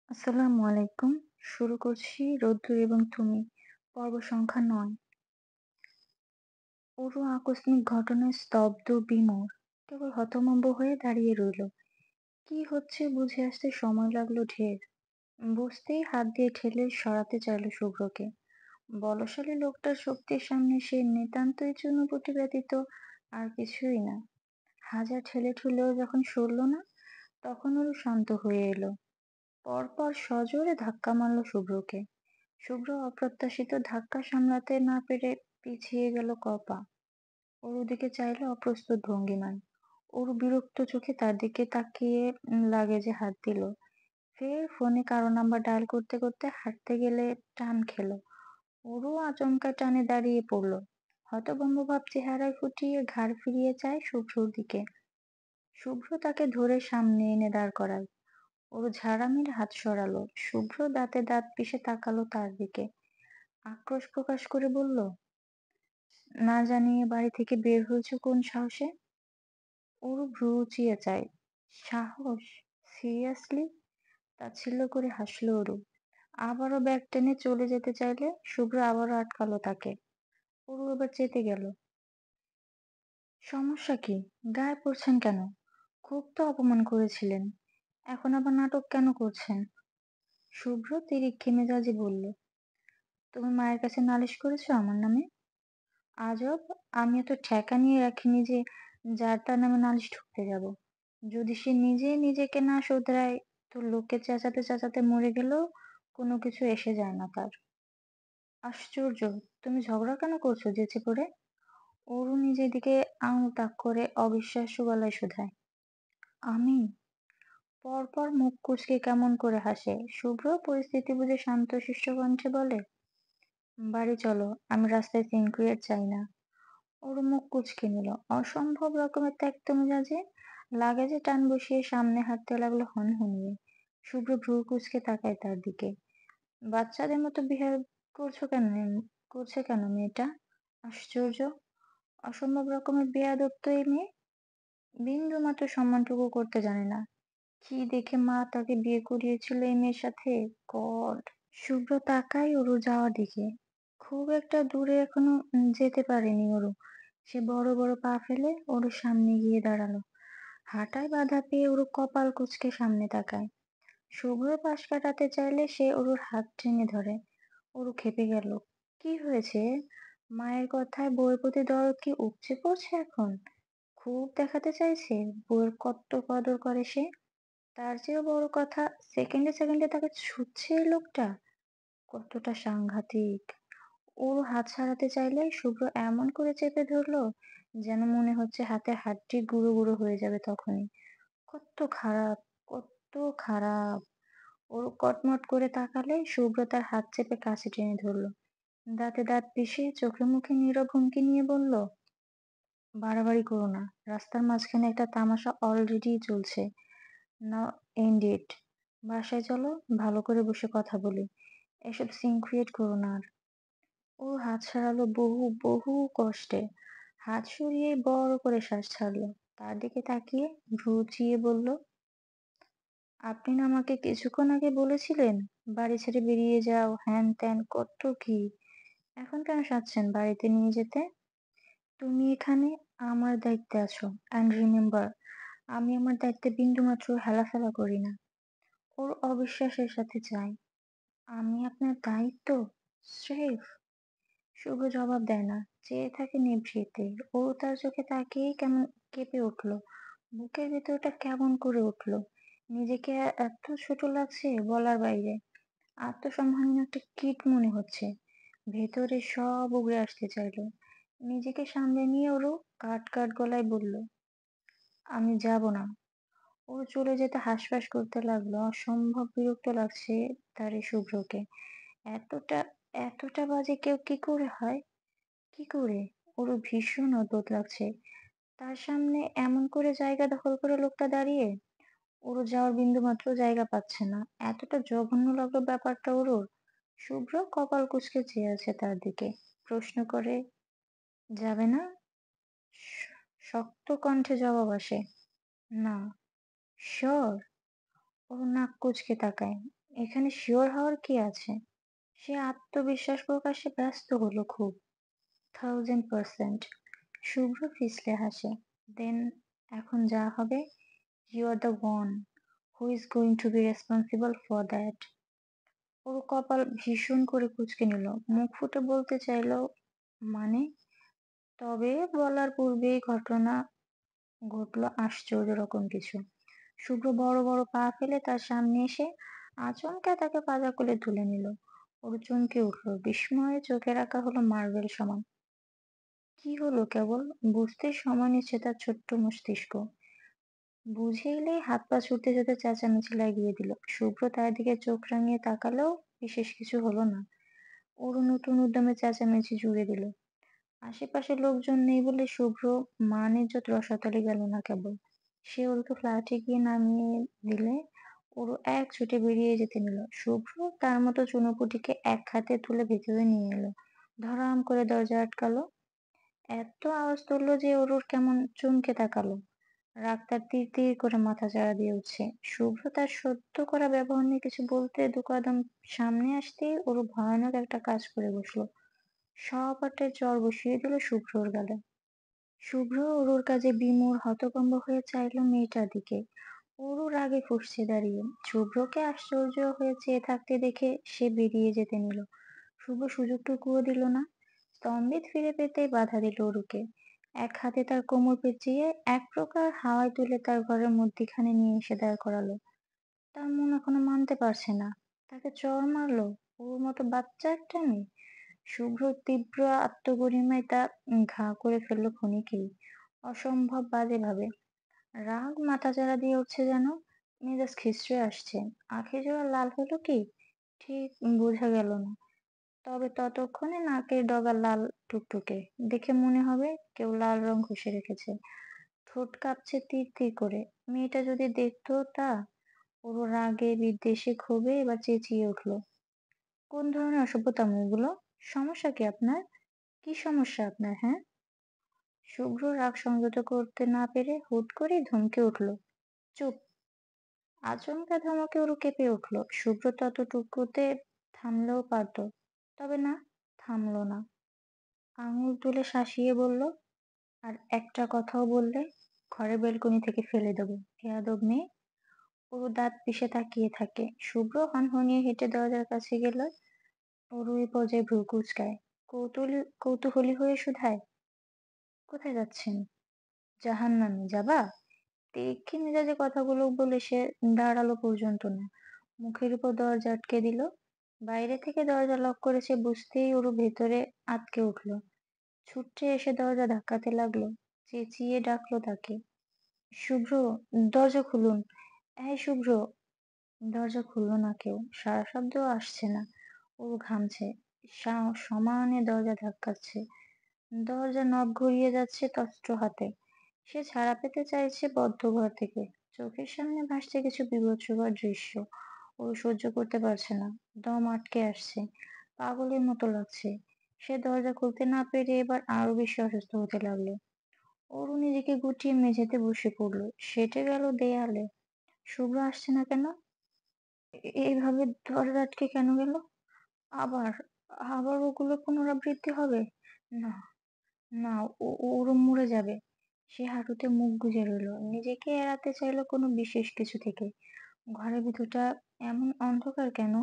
আসসালামু আলাইকুম। শুরু করছি 'রোদ্দুর এবং তুমি' পর্ব সংখ্যা ৯। পুরো আকস্মিক ঘটনায় স্তব্ধ বিমোর কেবল হতভম্ব হয়ে দাঁড়িয়ে রইল। কি হচ্ছে বুঝে আসতে সময় লাগলো ঢের। বুঝতেই হাত দিয়ে ঠেলে সরাতে চাইল শুভ্রকে। বলশালী লোকটার শক্তির সামনে সে নিতান্তই চুনোপুঁটি ব্যতীত আর কিছুই না। হাজার ঠেলে ঠুলেও যখন সরল না, তখন ওরও শান্ত হয়ে এলো। পরপর সজোরে ধাক্কা মারল শুভ্রকে। শুভ্র অপ্রত্যাশিত ধাক্কা সামলাতে না পেরে পিছিয়ে গেল কপা। ওর ওদিকে চাইলো অপ্রস্তুত ভঙ্গিমায়। ওর বিরক্ত চোখে তার দিকে তাকিয়ে লাগেজে হাত দিল। ফের ফোনে কারো নাম্বার ডায়াল করতে করতে হাঁটতে গেলে টান খেলো। ওরও আচমকা টানে দাঁড়িয়ে পড়ল। হতভম্ব ভাব চেহারায় ফুটিয়ে ঘাড় ফিরিয়ে চায় শুভ্রর দিকে। শুভ্র তাকে ধরে সামনে এনে দাঁড় করায়। ওর ঝাড়া মেরে হাত সরালো। শুভ্র দাঁতে দাঁত পিষে তাকালো তার দিকে। আক্রোশ প্রকাশ করে বলল, না জানিয়ে বাড়ি থেকে বের হয়েছো কোন সাহসে? ওরও ভ্রু উঁচিয়ে চায়। সাহস? সিরিয়াসলি? তাচ্ছিল্য করে হাসল অরু। আবারও ব্যাগ টেনে চলে যেতে চাইলে শুভ্র আবারও আটকালো তাকে। অরু এবার চেতে গেল। সমস্যা কি? গায়ে পড়ছেন কেন? খুব তো অপমান করেছিলেন। এখন আবার নাটক কেন করছেন? শুভ্র তিরিক্ষি মেজাজে বলল, তুমি মায়ের কাছে নালিশ করেছো আমার নামে? আজব! আমি এত ঠেকা নিয়ে রাখিনি যে যার তার নামে নালিশ ঠুকতে যাব। যদি সে নিজেই নিজেকে না শোধরায় তো লোককে চেঁচাতে চেঁচাতে মরে গেলেও কোনো কিছু এসে যায় না তার। আশ্চর্য! তুমি ঝগড়া কেন করছো যেচে করে? অরু নিজের দিকে আঙুল তাক করে অবিশ্বাস্য গলায় শোধায়। আমি? পরপর মুখ কুঁচকে কেমন করে হাসে। শুভ্র পরিস্থিতি বুঝে শান্তশিষ্ট কণ্ঠে বলে, বাড়ি চলো, আমি রাস্তায় সিনক্রিয়েট চাই না। ওর মুখ কুঁচকে নিল। অসম্ভব রকমের ত্যক্ত মেজাজে লাগেজে টান বসিয়ে সামনে হাঁটতে লাগলো হনহনিয়ে। শুভ্র ভ্রু কুঁচকে তাকায় তার দিকে। বাচ্চাদের মতো বিহেভ করছো কেন? করছে কেন মেয়েটা? আশ্চর্য! অসম্ভব রকমের বেয়াদব এই মেয়ে। বিন্দু মাত্র সম্মানটুকু করতে জানে না। কি দেখে মা তাকে বিয়ে করিয়েছিল এই মেয়ের সাথে? গড! শুভ্র তাকায় ওরু যাওয়ার দিকে। খুব একটা দূরে এখনো যেতে পারেনি ওরু। সে বড় বড় পা ফেলে ওরুর সামনে গিয়ে দাঁড়ালো। হাঁটায় বাধা পেয়ে ওরু কপাল কুঁচকে সামনে তাকায়। শুভ্র পাশ কাটাতে চাইলে সে ওরুর হাত টেনে ধরে। ওরু ক্ষেপে গেল। কি হয়েছে? মায়ের কথায় বউয়ের প্রতি দরদ কি উপচে পড়ছে এখন? খুব দেখাতে চাইছে বউয়ের কত কদর করে সে। তার চেয়েও বড় কথা, সেকেন্ডে সেকেন্ডে তাকে ছুঁচ্ছে এই লোকটা। কতটা সাংঘাতিক! ওর হাত ছাড়াতে চাইলে শুভ্র এমন করে চেপে ধরলো যেন মনে হচ্ছে হাতের হাড্ডি গুঁড়ো গুঁড়ো হয়ে যাবে তখনই। কত খারাপ! কত খারাপ! ওর কটমট করে তাকালে শুভ্র তার হাত চেপে কাছে টেনে ধরলো। দাঁতে দাঁত পিষে চোখে মুখে নীরব হুমকি নিয়ে বলল, বাড়াবাড়ি করো না। রাস্তার মাঝখানে একটা তামাশা অলরেডি চলছে। নাও এন্ড ইট। বাসায় চলো, ভালো করে বসে কথা বলি। এসব সিন ক্রিয়েট করো না আর। ও হাত সরালো বহু বহু কষ্টে। হাত সরিয়ে বড় করে শ্বাস ছাড়লো। তার দিকে তাকিয়ে ভ্রু উঁচিয়ে বলল, আপনি না আমাকে কিছুক্ষণ আগে বলেছিলেন বাড়ি ছেড়ে বেরিয়ে যাও, হ্যান ত্যান কত কি। এখন কেন সাজছেন বাড়িতে নিয়ে যেতে? তুমি এখানে আমার দায়িত্বে আছো। অ্যান্ড রিমেম্বার, আমি আমার দায়িত্বে বিন্দুমাত্র হেলাফেলা করি না। ওর অবিশ্বাসের সাথে চায়, আমি আপনার দায়িত্ব? স্রেফ। শুভ জবাব দেয় না, চেয়ে থাকে নিভৃতে। ও তার চোখে তাকিয়েই কেমন কেঁপে উঠলো। বুকের ভেতরটা কেমন করে উঠলো। নিজেকে এত ছোট লাগছে বলার বাইরে। আত্মসম্মানীয় একটা কীট মনে হচ্ছে। ভেতরে সব উগড়ে আসতে চাইলো। নিজেকে সামলে নিয়ে ওরও কাট কাট গলায় বলল, আমি যাব না। ও চলে যেতে হাঁসফাঁস করতে লাগলো। অসম্ভব বিরক্ত লাগছে তার এই শুভ্রকে। এতটা এতটা বাজে কেউ কি করে হয়? কি করে? ওরও ভীষণ অদ্ভুত লাগছে। তার সামনে এমন করে জায়গা দখল করে লোকটা দাঁড়িয়ে। ওরও যাওয়ার বিন্দুমাত্র জায়গা পাচ্ছে না। এতটা জঘন্য লাগলো ব্যাপারটা ওরও। শুভ্র কপাল কুঁচকে চেয়ে আছে তার দিকে। প্রশ্ন করে, যাবে না? শ- শক্ত কণ্ঠে জবাব আসে, না। শিওর? ওর নাক কুঁচকে তাকায়। এখানে শিওর হওয়ার কি আছে? সে আত্মবিশ্বাস প্রকাশে ব্যস্ত হলো খুব। 1000%। শুভ্র ফিসলে হাসে। দেন এখন যা হবে, you are the one who is going to be responsible for that. ওর কপাল ভীষণ করে কুঁচকে নিল। মুখ ফুটে বলতে চাইল মানে, তবে বলার পূর্বেই ঘটনা ঘটল আশ্চর্য রকম কিছু। শুভ্র বড় বড় পা ফেলে তার সামনে এসে আচমকা তাকে পাজা কোলে তুলে নিল। ওর চমকে উঠল, বিস্ময়ে চোখের আঁকা হলো মার্বেল সমান। কি হলো কেবল বুঝতে সময় নিচ্ছে তার ছোট্ট মস্তিষ্ক। বুঝে এলেই হাত পা ছুটতে ছুটতে চেঁচামেচি লাগিয়ে দিল। শুভ্র তার দিকে চোখ রাঙিয়ে তাকালেও বিশেষ কিছু হলো না। ওরও নতুন উদ্যমে চেঁচামেচি জুড়ে দিল। আশেপাশে লোকজন নেই বলে শুভ্র মান ইজ্জত রসাতলে গেল না কেবল। সে ওরকে ফ্ল্যাটে গিয়ে নামিয়ে দিলে ওরও এক ছুটে বেরিয়ে যেতে নিল। শুভ্র তার মতো চুনোপুটিকে এক হাতে তুলে ভেতরে নিয়ে এলো। ধড়াম করে দরজা আটকালো। এত আওয়াজ তুললো যে ওর কেমন চমকে তাকালো। রাগ তার তীর তীর করে মাথা চাড়া দিয়ে উঠছে। শুভ্র তার সদ্য করা ব্যবহার নিয়ে কিছু বলতে দু কদম সামনে আসতেই ওর ভয়ানক একটা কাজ করে বসলো। সপাটে চড় বসিয়ে দিল শুভ্রর গালে। শুভ্র ওর কাজে বিমূঢ় হতভম্ব হয়ে চাইল মেয়েটার দিকে। ওরও রাগে ফুঁসছে দাঁড়িয়ে। শুভ্রকে আশ্চর্য হয়ে চেয়ে থাকতে দেখে সে বেরিয়ে যেতে নিল। শুভ্র সুযোগটুকুও দিল না। স্তম্ভিত ফিরে পেতেই বাধা দিল অরুকে। এক হাতে তার কোমর পেঁচিয়ে এক প্রকার হাওয়ায় তুলে তার ঘরের মধ্যিখানে নিয়ে এসে দাঁড় করালো। তার মন এখনো মানতে পারছে না। তাকে চড় মারলো, ওর মতো বাচ্চা একটা মেয়ে। শুভ্র তীব্র আত্মগরিমায় তা ঘা করে ফেললো ক্ষণিকেই, অসম্ভব বাজেভাবে। রাগ মাথাচাড়া দিয়ে উঠছে যেন, মেজাজ খিচড়ে আসছে। আখি জোড়া লাল হলো কি ঠিক বোঝা গেল না, তবে ততক্ষণে নাকের ডগা লাল টুকটুকে, দেখে মনে হবে কেউ লাল রং ঘষে রেখেছে। ঠোঁট কাঁপছে তীর তীর করে। মেয়েটা যদি দেখতো তা! ওর রাগে বিদ্বেষে ক্ষোভে এবার চেঁচিয়ে উঠলো, কোন ধরনের অসভ্যতামো এগুলো? সমস্যা কি আপনার? কি সমস্যা আপনার, হ্যাঁ? শুভ্র রাগ সংযত করতে না পেরে হুট করে ধমকে উঠল, চুপ! আচমকা ধমকে ওর কেঁপে উঠল। শুভ্র ততটুকুতে থামলেও পারত, তবে না, থামলো না। আঙুল তুলে শাসিয়ে বলল, আর একটা কথাও বললে ঘরে বেলকনি থেকে ফেলে দেবো, বেয়াদব মেয়ে। ওর দাঁত পিষে তাকিয়ে থাকে। শুভ্র হনহনিয়ে হেঁটে দরজার কাছে গেল। ওর ওই পর্যায়ে ভ্রু কুঁচকায়, কৌতূহলী হয়ে শুধায়, কোথায় যাচ্ছেন? জাহান্নামে যাবা? তীক্ষ্ণ মেজাজে কথাগুলো বলে সে দাঁড়ালো পর্যন্ত না, মুখের উপর দরজা আটকে দিল। বাইরে থেকে দরজা লক করেছে বুঝতেই ওর ভেতরে আটকে উঠলো। ছুটে এসে দরজা ধাক্কাতে লাগলো, চেঁচিয়ে ডাকলো তাকে, শুভ্র, দরজা খুলুন! এই শুভ্র! দরজা খুললো না কেউ, সাড়া শব্দও আসছে না। ও ঘামছে, সমানে দরজা ধাক্কাচ্ছে। দরজা নব ঘুরিয়ে যাচ্ছে তস্ত্র হাতে। সে ছাড়া পেতে চাইছে বদ্ধ ঘর থেকে। চোখের সামনে ভাসছে কিছু বীভৎসকর দৃশ্য। ও সহ্য করতে পারছে না, দম আটকে আসছে, পাগলের মতো লাগছে। সে দরজা খুলতে না পেরে এবার আরো বেশি অসুস্থ হতে লাগলো। ওরও নিজেকে গুটিয়ে মেঝেতে বসে পড়লো, সেটে গেল দেয়ালে। শুভ্র আসছে না কেন? এইভাবে দরজা আটকে কেন গেল? আবার আবার ওগুলো পুনরাবৃত্তি হবে? না, না, ওরও মরে যাবে। সে হাঁটুতে মুখ গুজে রইল, নিজেকে এড়াতে চাইলো কোনো বিশেষ কিছু থেকে। ঘরের ভিতরটা এমন অন্ধকার কেন?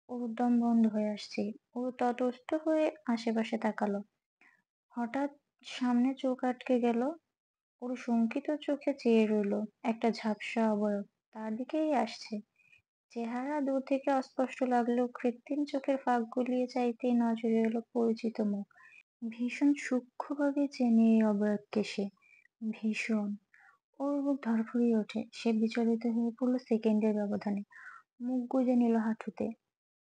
ওর দম বন্ধ হয়ে আসছে। ও তটস্থ হয়ে আশেপাশে তাকালো। হঠাৎ সামনে চোখ আটকে গেল। ওর শঙ্কিত চোখে চেয়ে রইল একটা ঝাপসা অবয়ব, তার দিকেই আসছে। চেহারা দূর থেকে অস্পষ্ট লাগলেও কৃত্রিম চোখের ফাঁক গলিয়ে চাইতেই নজরে এলো পরিচিত মুখ। ভীষণ সূক্ষ্মভাবে চেনে এই অবয়বকে সে। ভীষণ। ওর বুক ধড়ফড়িয়ে ওঠে। সে বিচলিত হয়ে পড়লো সেকেন্ডের ব্যবধানে। মুখ গুজে নিল হাঁটুতে।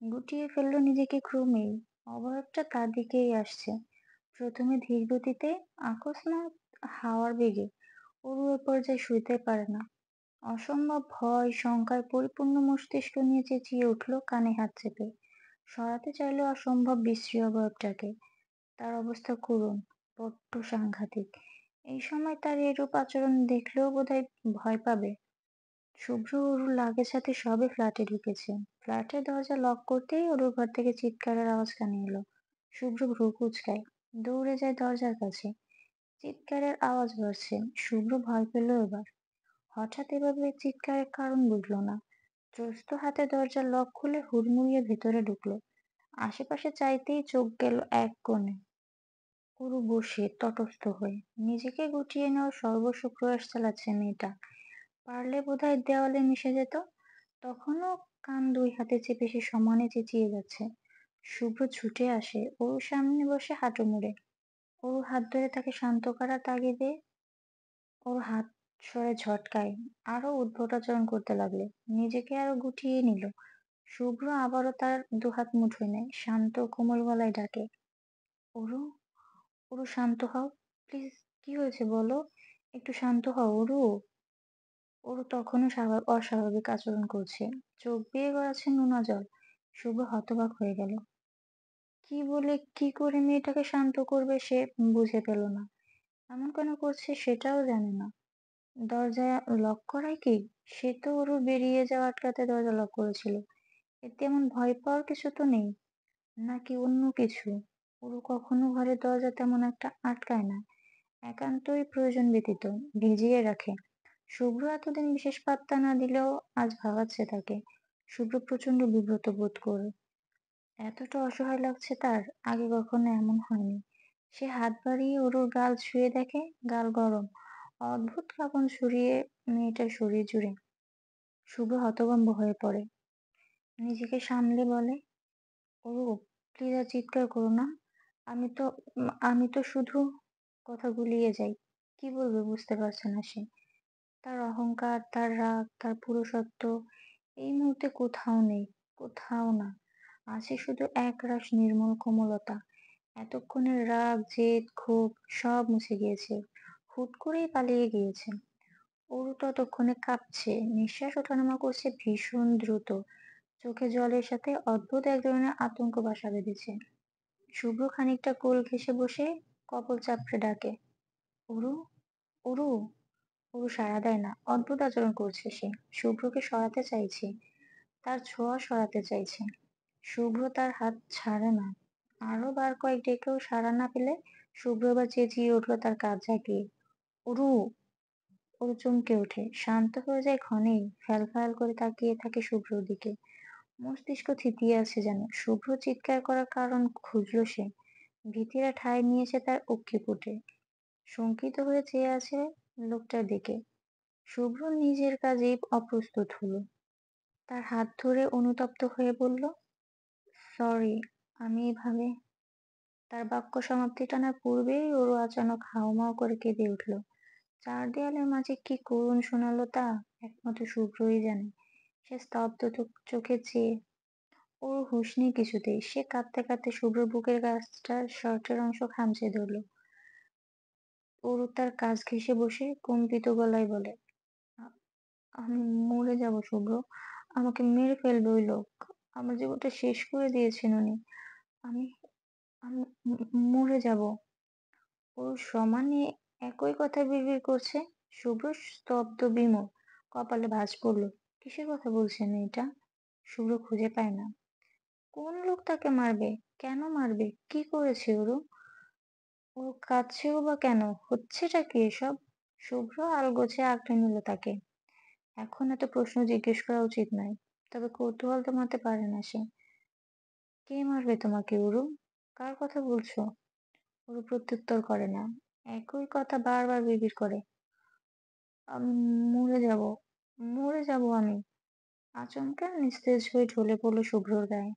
গুটিয়ে ফেললো নিজেকে ক্রমেই। অবয়বটা তার দিকেই আসছে। প্রথমে ধীর গতিতে, আকস্মাৎ হাওয়ার বেগে। ওর ওই পর্যায়ে শুইতে পারে না। অসম্ভব ভয় শঙ্কায় পরিপূর্ণ মস্তিষ্ক নিয়ে চেঁচিয়ে উঠল কানে হাত চেপে। সরাতে চাইল অসম্ভব বিশ্রী অবয়বটাকে। তার অবস্থা করুণ, বড্ড সাংঘাতিক। এই সময় তার এরূপ আচরণ দেখলেও বোধহয় ভয় পাবে। শুভ্র অরুর লাগেজ সাথে সবে ফ্ল্যাটে ঢুকেছে। ফ্ল্যাটের দরজা লক করতেই অরুর ঘর থেকে চিৎকারের আওয়াজ কানে এলো। শুভ্র ভ্রু কুঁচকায়, দৌড়ে যায় দরজার কাছে। চিৎকারের আওয়াজ বাড়ছে। শুভ্র ভয় পেল এবার। হঠাৎ এভাবে চিৎকারের কারণ বুঝলো না। ত্রস্ত হাতে দরজার লক খুলে হুড়মুড়িয়ে ভেতরে ঢুকলো। আশেপাশে চাইতেই চোখ গেল এক কোণে। অরু বসে তটস্থ হয়ে নিজেকে গুটিয়ে নেওয়ার সর্বস্ব প্রয়াস চালাচ্ছে মেয়েটা। পারলে বোধহয় দেওয়ালে মিশে যেত। তখনও কান দুই হাতে চেপে সে সমানে চেঁচিয়ে যাচ্ছে। শুভ্র ছুটে আসে ওর সামনে বসে হাঁটু মুড়ে। ওর হাত ধরে তাকে শান্ত করার তাগিদে ওর হাত সরে ঝটকায় আরো উদ্ভট আচরণ করতে লাগলে। নিজেকে আরো গুটিয়ে নিল। শুভ্র আবারও তার দুহাত মুঠোয় নেয়, শান্ত কোমল গলায় ডাকে, অরু, অরু শান্ত হও, প্লিজ। কি হয়েছে বলো, একটু শান্ত হও অরু। অরু তখনও অস্বাভাবিক আচরণ করছে, চোখ বেয়ে গড়াচ্ছে নোনা জল। শুভ্র হতবাক হয়ে গেল। কি বলে কি করে মেয়েটাকে শান্ত করবে সে বুঝে পেল না। এমন কেন করছে সেটাও জানে না। দরজা লক করায় কি? সে তো ওর বেরিয়ে যাওয়া আটকাতে দরজা লক করেছিল। এতে এমন ভয় পাওয়ার কিছু তো নেই। নাকি অন্য কিছু? ওরু কখনো ঘরের দরজা তেমন একটা আটকায় না, একান্তই প্রয়োজন ব্যতীত ভিজিয়ে রাখে। শুভ্র এতদিন বিশেষ পাত্তা না দিলেও আজ ভাবাচ্ছে তাকে। শুভ্র প্রচন্ড বিব্রত বোধ করে। এতটা অসহায় লাগছে তার, আগে কখনো এমন হয়নি। সে হাত বাড়িয়ে অরুর গাল ছুঁয়ে দেখে, গাল গরম। অদ্ভুত কাঁপন ছড়িয়ে মেয়েটার শরীর জুড়ে। শুভ্র হতভম্ব হয়ে পড়ে। নিজেকে সামলে বলে, ওরু, প্লিজ আর চিৎকার করো না। আমি তো শুধু। কথা গুলিয়ে যাই। কি বলবে বুঝতে পারছে না সে। তার অহংকার, তার রাগ, তার পুরুষত্ব এই মুহূর্তে কোথাও নেই, কোথাও না। আছে শুধু একরাশ নির্মল কোমলতা। এতক্ষণের রাগ, জেদ, ক্ষোভ সব মুছে গিয়েছে, হুট করেই পালিয়ে গিয়েছে। অরু ততক্ষণে কাঁপছে, নিঃশ্বাস ওঠানামা করছে ভীষণ দ্রুত। চোখে জলের সাথে অদ্ভুত এক ধরনের আতঙ্ক বাসা বেঁধেছে। শুভ্র খানিকটা কোল ঘেঁষে বসে কপাল চাপড়ে ডাকে, অরু, অরু। অরু সাড়া দেয় না, অদ্ভুত আচরণ করছে সে। শুভ্রকে সরাতে চাইছে, তার ছোঁয়া সরাতে চাইছে। শুভ্র তার হাত ছাড়ে না। আরো বার কয়েক ডেকেও সাড়া না পেলে শুভ্র এবার চেঁচিয়ে উঠলো তার কাজ ঝাঁকিয়ে, অরু। অরু চমকে ওঠে, শান্ত হয়ে যায় ক্ষণেই, ফ্যাল ফ্যাল করে তাকিয়ে থাকে শুভ্রর দিকে। মস্তিষ্ক থিতিয়ে আছে যেন। শুভ্র চিৎকার করার কারণ খুঁজলো সে। ভীতিরা ঠাঁই নিয়েছে তার অক্ষিপুটে। শঙ্কিত হয়ে চেয়ে আছে লোকটার দিকে। শুভ্র নিজের কাজেই অপ্রস্তুত হলো। তার হাত ধরে অনুতপ্ত হয়ে বলল, সরি, আমি এভাবে। তার বাক্য সমাপ্তি টানার পূর্বেই ওর আচানক হাউমাউ করে কেঁদে উঠল। চার দেয়ালের মাঝে কি করুণ শোনালো তা একমাত্র শুভ্রই জানে। সে স্তব্ধ চোখে চেয়ে, ওর হুঁশ নেই কিছুতেই। সে কাঁদতে কাঁদতে শুভ্র বুকের কাছটার শার্টের অংশ খামচে ধরল। ওর তার কাছ ঘেঁষে বসে কম্পিত গলায় বলে, "আ- আমি মরে যাব শুভ্র, আমাকে মেরে ফেলবে ওই লোক। আমার জীবনটা শেষ করে দিয়েছেন উনি। আমি আমি মরে যাব।" ওর সমানে একই কথা বিড়বিড় করছে। শুভ্র স্তব্ধ বিমূঢ়, কপালে ভাঁজ পড়ল। কিসের কথা বলছে মেয়েটা? শুভ্র খুঁজে পায় না। কোন লোক তাকে মারবে? কেন মারবে? কি করেছে ওরু? ও কাঁদছেও বা কেন? হচ্ছেটা কি এসব? শুভ্র আলগোছে আগলে নিল তাকে। এখন এত প্রশ্ন জিজ্ঞেস করা উচিত নয়, তবে কৌতূহল দমাতে পারে না সে। কে মারবে তোমাকে অরু? কার কথা বলছো? অরু প্রত্যুত্তর করে না, একই কথা বারবার বিড়বিড় করে। আমি মরে যাব, মরে যাব আমি। আচমকা নিস্তেজ হয়ে ঢলে পড়লো শুভ্রর গায়ে।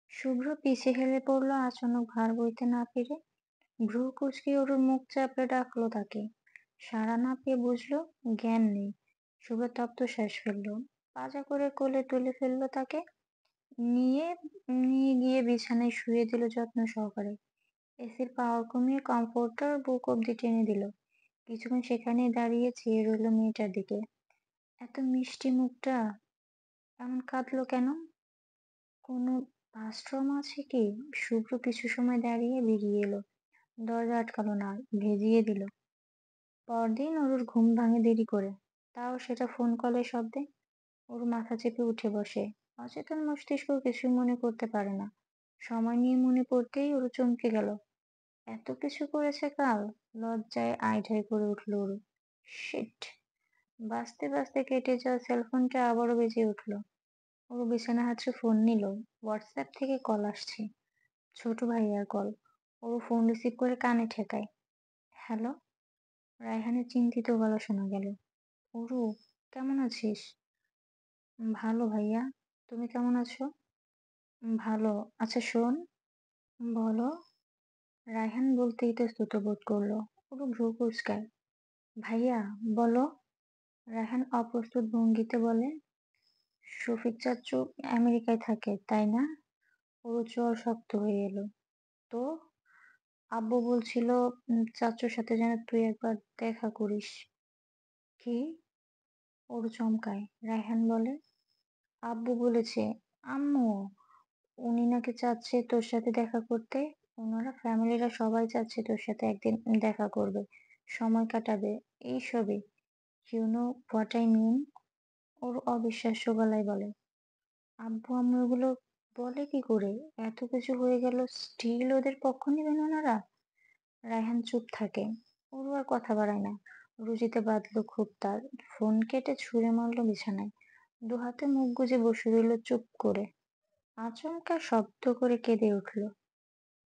শুভ্র পিছে হেলে পড়লো আচানক ভার বইতে না পেরে। ভ্রু কুঁচকে অরুর মুখ চাপড়ে ডাকলো তাকে। সাড়া না পেয়ে বুঝলো জ্ঞান নেই। শুভ্র তপ্ত শ্বাস ফেললো, পাজা করে কোলে তুলে ফেললো তাকে। নিয়ে নিয়ে গিয়ে বিছানায় শুয়ে দিল যত্ন সহকারে। এসির পাওয়ার কমিয়ে কমফোর্টার বুক অব্দি টেনে দিল। কিছুক্ষণ সেখানেই দাঁড়িয়ে চেয়ে রইল মেয়েটার দিকে। এত মিষ্টি মুখটা, এমন কাঁদলো কেন? কোনো বাথরুম আছে কি? শুভ্র কিছু সময় দাঁড়িয়ে বেরিয়ে এলো। দরজা আটকালো না, ভেজিয়ে দিল। পরদিন অরুর ঘুম ভাঙে দেরি করে, তাও সেটা ফোন কলের শব্দে। ওর মাথা চেপে উঠে বসে। অচেতন মস্তিষ্ক কিছুই মনে করতে পারে না। সময় নিয়ে মনে পড়তেই ওর চমকে গেল। এত কিছু করেছে কাল। লজ্জায় আইঢাই করে উঠল ওর। শিট! বাজতে বাজতে কেটে যাওয়া সেলফোনটা আবারও বেজে উঠল। ও বিছানা হাতড়ে ফোন নিল। হোয়াটসঅ্যাপ থেকে কল আসছে। ছোট ভাইয়ার কল। ও ফোন রিসিভ করে কানে ঠেকায়। হ্যালো? রায়হানের চিন্তিত গলা শোনা গেল। অরু, কেমন আছিস? ভালো ভাইয়া। তুমি কেমন আছো? ভালো। আচ্ছা শোন। বলো। রায়হান বলতে ইতস্তত বোধ করলো। অরু ভ্রু কুঁচকায়। ভাইয়া, বলো। রায়হান অপ্রস্তুত ভঙ্গিতে বলে, শফিক চাচ্চু আমেরিকায় থাকে, তাই না? ওর জ্বর শক্ত হয়ে এলো। তো আব্বু বলছিল চাচ্চুর সাথে যেন তুই একবার দেখা করিস। কি? ওর চমকায়। রায়হান বলে, আব্বু বলেছে। আম্মু? উনি নাকি চাচ্ছে তোর সাথে দেখা করতে। ওনারা ফ্যামিলিরা সবাই চাচ্ছে তোর সাথে একদিন দেখা করবে, সময় কাটাবে, এইসবই। You know what I mean? ওর অবিশ্বাস্য গলায় বলে। আব্বু আম্মু এগুলো বলে কি করে? এত কিছু হয়ে গেল, স্টিল ওদের পক্ষ নেবেন ওনারা? রায়হান চুপ থাকে। ওর আর কথা বাড়ায় না। রুজিতে বাঁধলো খুব তার। ফোন কেটে ছুঁড়ে মারলো বিছানায়। দুহাতে মুখ গুজে বসে রইল চুপ করে। আচমকা শব্দ করে কেঁদে উঠল।